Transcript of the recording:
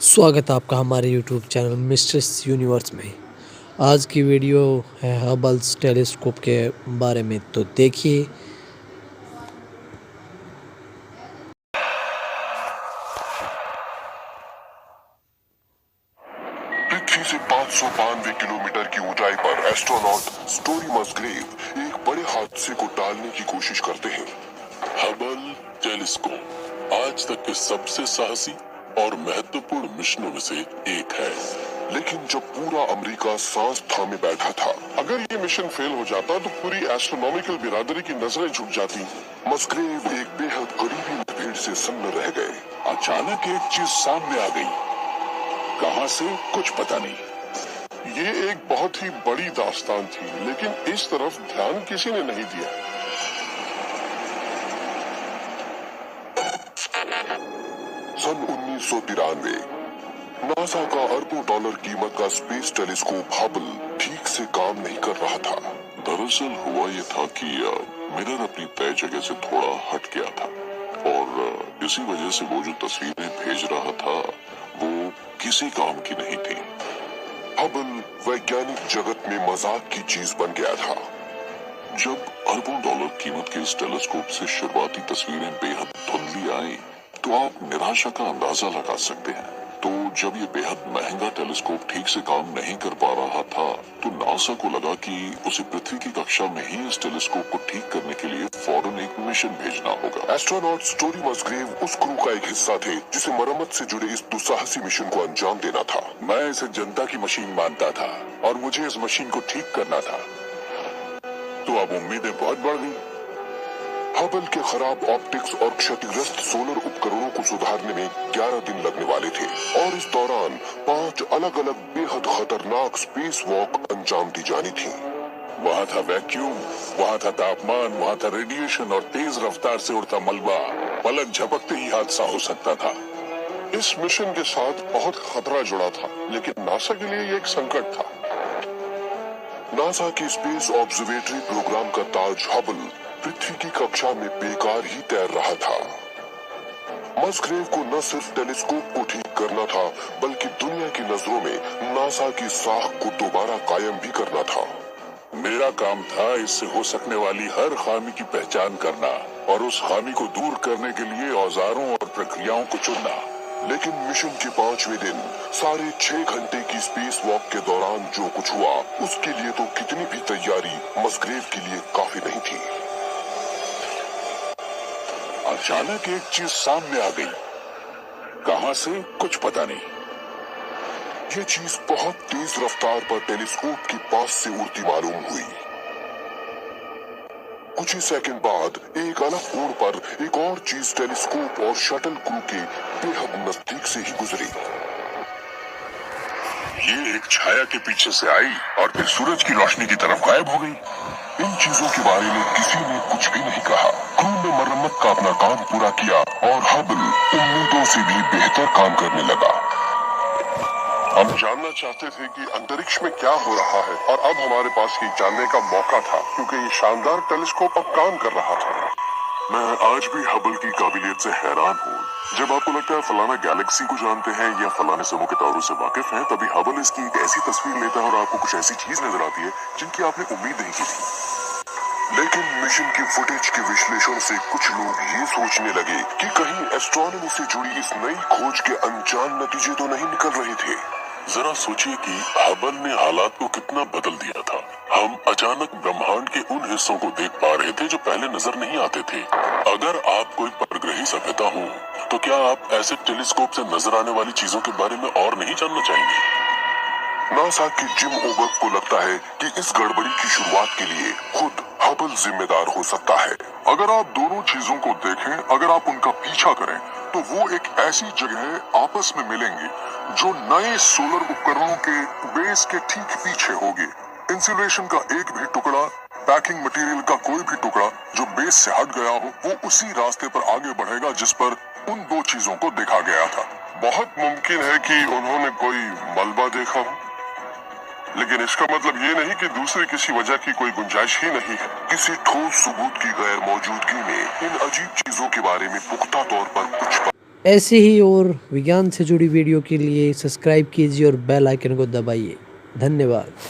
स्वागत है आपका हमारे यूट्यूब चैनल मिस्ट्रेस यूनिवर्स में। आज की वीडियो है हबल्स टेलीस्कोप के बारे में, तो देखिए। पृथ्वी से 592 किलोमीटर की ऊंचाई पर एस्ट्रोनॉट स्टोरी मसग्रेव एक बड़े हादसे को टालने की कोशिश करते हैं। हबल टेलीस्कोप आज तक के सबसे साहसी और महत्वपूर्ण मिशनों में से एक है, लेकिन जब पूरा अमेरिका सांस थामे बैठा था, अगर ये मिशन फेल हो जाता तो पूरी एस्ट्रोनॉमिकल बिरादरी की नजरें झुक जाती। मसग्रेव एक बेहद करीबी मुठभेड़ से सन्न रह गए। अचानक एक चीज सामने आ गई। कहां से कुछ पता नहीं। ये एक बहुत ही बड़ी दास्तान थी, लेकिन इस तरफ ध्यान किसी ने नहीं दिया। सन 1993 नासा का अरबों डॉलर कीमत का स्पेस टेलीस्कोप हबल ठीक से काम नहीं कर रहा था। दरअसल हुआ ये था कि मिरर अपनी तय जगह से थोड़ा हट गया था और इसी वजह से वो जो तस्वीरें भेज रहा था वो किसी काम की नहीं थी। हबल वैज्ञानिक जगत में मजाक की चीज बन गया था। जब अरबों डॉलर कीमत के इस टेलीस्कोप से शुरुआती तस्वीरें बेहद धुंधली आई तो आप निराशा का अंदाजा लगा सकते हैं। तो जब ये बेहद महंगा टेलीस्कोप ठीक से काम नहीं कर पा रहा था तो नासा को लगा कि उसे पृथ्वी की कक्षा में ही इस टेलीस्कोप को ठीक करने के लिए फौरन एक मिशन भेजना होगा। एस्ट्रोनॉट स्टोरी मसग्रेव उस क्रू का एक हिस्सा थे जिसे मरम्मत से जुड़े इस दुस्साहसी मिशन को अंजाम देना था। मैं इसे जनता की मशीन मानता था और मुझे इस मशीन को ठीक करना था। तो अब उम्मीदें बहुत बढ़ गई। हबल के खराब ऑप्टिक्स और क्षतिग्रस्त सोलर उपकरणों को सुधारने में 11 दिन लगने वाले थे और इस दौरान 5 अलग अलग बेहद खतरनाक स्पेस वॉक अंजाम दी जानी थी। वहाँ था वैक्यूम, वहाँ था तापमान, वहाँ था रेडिएशन और तेज रफ्तार से उड़ता मलबा। पलक झपकते ही हादसा हो सकता था। इस मिशन के साथ बहुत खतरा जुड़ा था, लेकिन नासा के लिए ये एक संकट था। नासा की स्पेस ऑब्जर्वेटरी प्रोग्राम का ताज हबल पृथ्वी की कक्षा में बेकार ही तैर रहा था। मसग्रेव को न सिर्फ टेलीस्कोप को ठीक करना था, बल्कि दुनिया की नजरों में नासा की साख को दोबारा कायम भी करना था। मेरा काम था इससे हो सकने वाली हर खामी की पहचान करना और उस खामी को दूर करने के लिए औजारों और प्रक्रियाओं को चुनना। लेकिन मिशन के 5वें दिन साढ़े 6 घंटे की स्पेस वॉक के दौरान जो कुछ हुआ, उसके लिए तो कितनी भी तैयारी मसग्रेव के लिए काफी नहीं थी। अचानक एक चीज सामने आ गई। कहां से कुछ पता नहीं। ये चीज बहुत तेज रफ्तार पर टेलीस्कोप के पास से उड़ती मालूम हुई। कुछ ही सेकंड बाद एक अलग कोण पर एक और चीज टेलीस्कोप और शटल क्रू के बेहद नजदीक से ही गुजरी। ये एक छाया के पीछे से आई और फिर सूरज की रोशनी की तरफ गायब हो गई। इन चीजों के बारे में किसी ने कुछ भी नहीं कहा। क्रू ने मरम्मत का अपना काम पूरा किया और हबल उम्मीदों से भी बेहतर काम करने लगा। हम जानना चाहते थे कि अंतरिक्ष में क्या हो रहा है और अब हमारे पास ये जानने का मौका था, क्योंकि ये शानदार टेलीस्कोप अब काम कर रहा था। मैं आज भी हबल की काबिलियत से हैरान हूँ। जब आपको लगता है फलाना गैलेक्सी को जानते हैं या फलाने समूह के तारों से वाकिफ हैं, तभी हबल इसकी एक ऐसी तस्वीर लेता है और आपको कुछ ऐसी चीज नजर आती है जिनकी आपने उम्मीद नहीं की थी। लेकिन मिशन की फुटेज के विश्लेषण से कुछ लोग ये सोचने लगे कि कहीं एस्ट्रोनॉमी से जुड़ी इस नई खोज के अनजान नतीजे तो नहीं निकल रहे थे। जरा सोचिए कि हबल ने हालात को कितना बदल दिया था। हम अचानक ब्रह्मांड के उन हिस्सों को देख पा रहे थे जो पहले नजर नहीं आते थे। अगर आप कोई परग्रही सभ्यता हो तो क्या आप ऐसे टेलीस्कोप से नजर आने वाली चीजों के बारे में और नहीं जानना चाहेंगे? नासा की जिम ओबर्ग को लगता है कि इस गड़बड़ी की शुरुआत के लिए खुद हबल जिम्मेदार हो सकता है। अगर आप दोनों चीजों को देखें, अगर आप उनका पीछा करें, तो वो एक ऐसी जगह आपस में मिलेंगे जो नए सोलर उपकरणों के बेस के ठीक पीछे होगी। इंसुलेशन का एक भी टुकड़ा, पैकिंग मटेरियल का कोई भी टुकड़ा जो बेस से हट गया हो, वो उसी रास्ते पर आगे बढ़ेगा जिस पर उन दो चीजों को देखा गया था। बहुत मुमकिन है कि उन्होंने कोई मलबा देखा हो, लेकिन इसका मतलब ये नहीं कि दूसरी किसी वजह की कोई गुंजाइश ही नहीं है। किसी ठोस सबूत की गैर मौजूदगी में इन अजीब चीजों के बारे में पुख्ता तौर पर कुछ ऐसे ही और विज्ञान से जुड़ी वीडियो के लिए सब्सक्राइब कीजिए और बेल आइकन को दबाइए। धन्यवाद।